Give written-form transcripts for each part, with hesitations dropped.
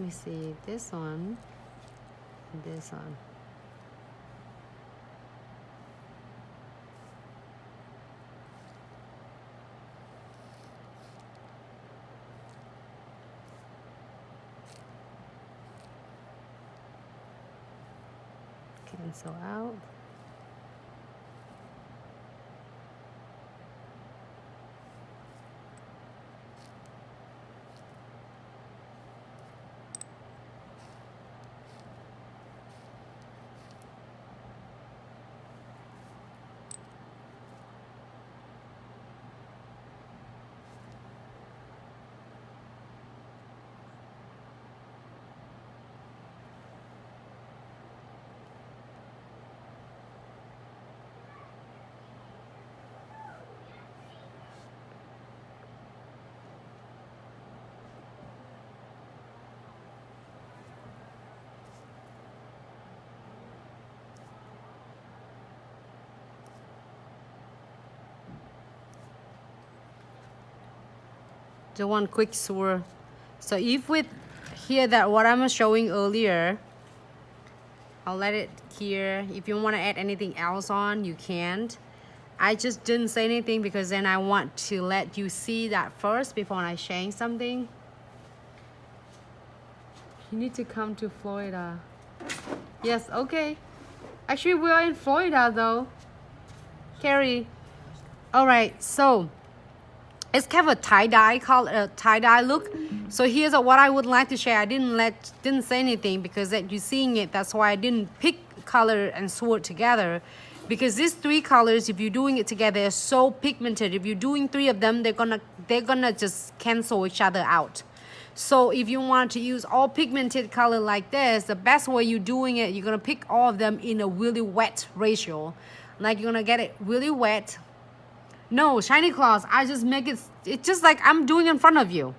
me see, this one, this one. Cancel out. Just one quick swirl. So if with here that what I'm showing earlier, I'll let it here. If you want to add anything else on, you can't. I just didn't say anything because then I want to let you see that first before I change something. You need to come to Florida. Yes, okay. Actually, we are in Florida though. Carrie. All right, so it's kind of a tie-dye tie-dye look. So here's what I would like to share. I didn't say anything because that you're seeing it. That's why I didn't pick color and sword together, because these three colors, if you're doing it together, are so pigmented. If you're doing three of them, they're gonna just cancel each other out. So if you want to use all pigmented color like this, the best way you're doing it, you're gonna pick all of them in a really wet ratio. Like you're gonna get it really wet. No, shiny claws, I just make it, it's just like I'm doing in front of you.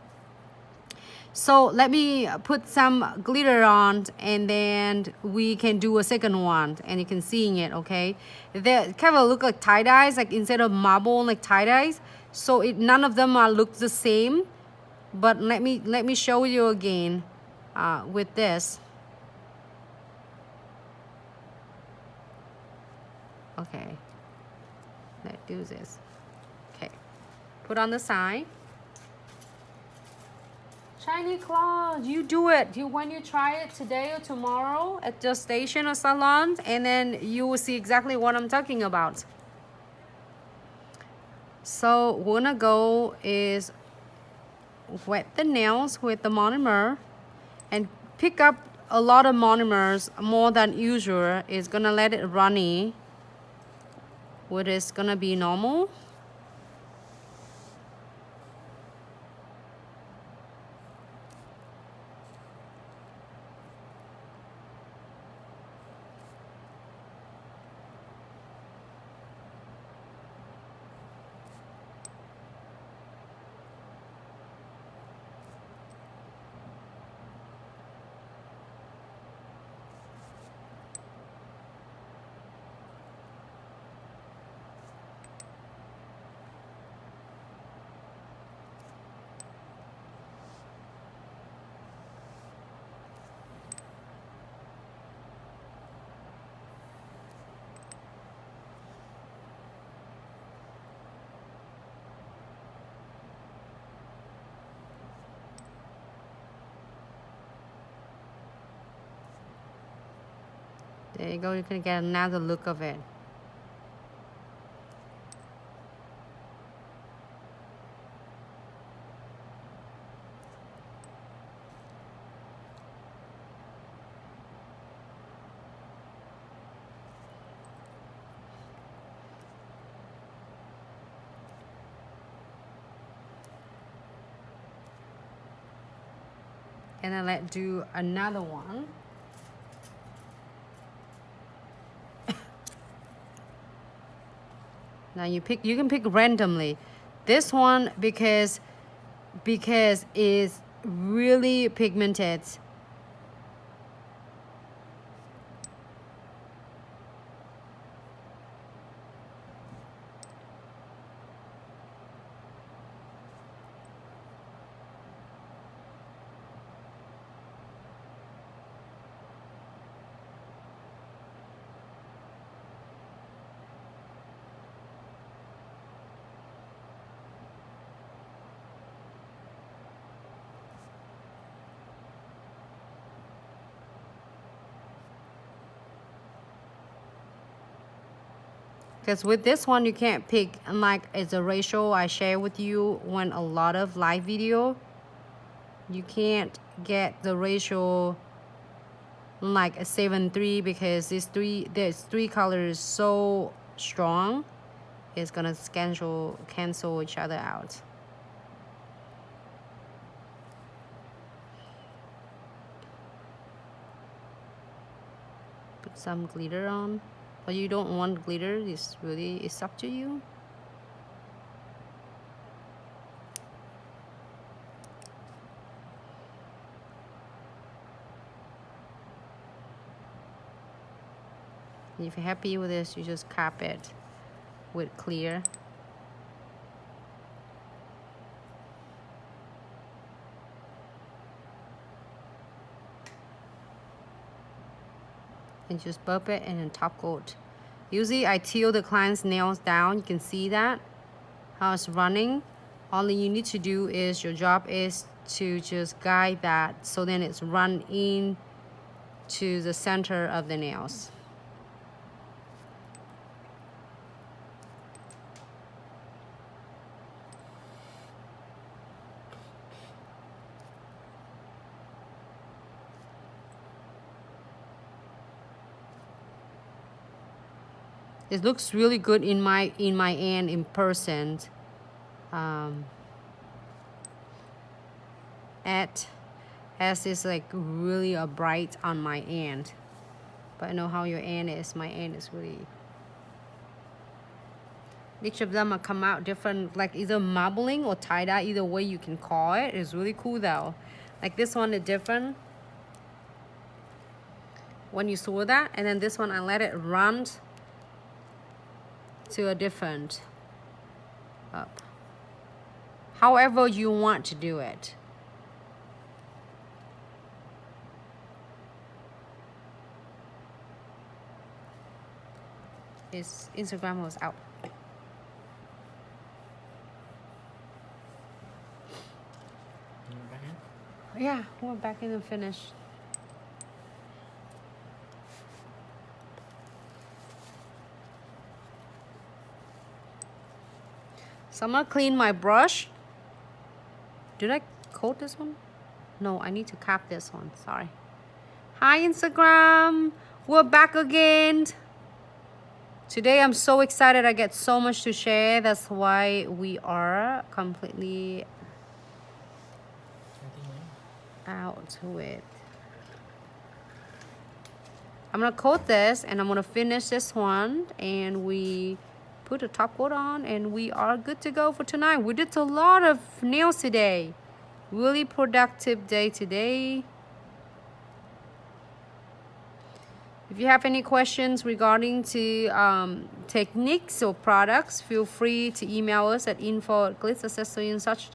So let me put some glitter on and then we can do a second one and you can see it, okay? They kind of look like tie-dyes, like instead of marble, like tie-dyes. So none of them look the same. But let me show you again with this. Okay, let's do this. Okay, put on the side. Shiny claws, you do it. When you try it today or tomorrow at the station or salon, and then you will see exactly what I'm talking about. So we're gonna go is wet the nails with the monomer and pick up a lot of monomers more than usual. It's gonna let it runny, which is gonna be normal. There you go, you can get another look of it. And then let's do another one. Now you can pick randomly. This one because it's really pigmented. Because with this one, you can't pick, like it's a ratio I share with you when a lot of live video. You can't get the ratio like a 7:3 because there's three colors so strong. It's gonna cancel each other out. Put some glitter on. But you don't want glitter, it's up to you. If you're happy with this, you just cap it with clear. And just bump it and then top coat. Usually I till the client's nails down. You can see that, how it's running. All you need to do is, your job is to just guide that so then it's run in to the center of the nails. It looks really good in my end in person. As is like really a bright on my end, but I know how your end is. My end is really. Each of them will come out different, like either marbling or tie-dye. Either way you can call it. It's really cool though. Like this one is different. When you saw that, and then this one I let it run to a different up. However you want to do it. His Instagram was out. Yeah, we're back in and finished. So I'm gonna clean my brush. Did I coat this one? No, I need to cap this one. Sorry. Hi Instagram, we're back again. Today I'm so excited. I get so much to share. That's why we are completely out with. I'm gonna coat this and I'm gonna finish this one, and we put a top coat on and we are good to go for tonight. We did a lot of nails today. Really productive day today. If you have any questions regarding to techniques or products, feel free to email us at info@glitzaccessoryandsuch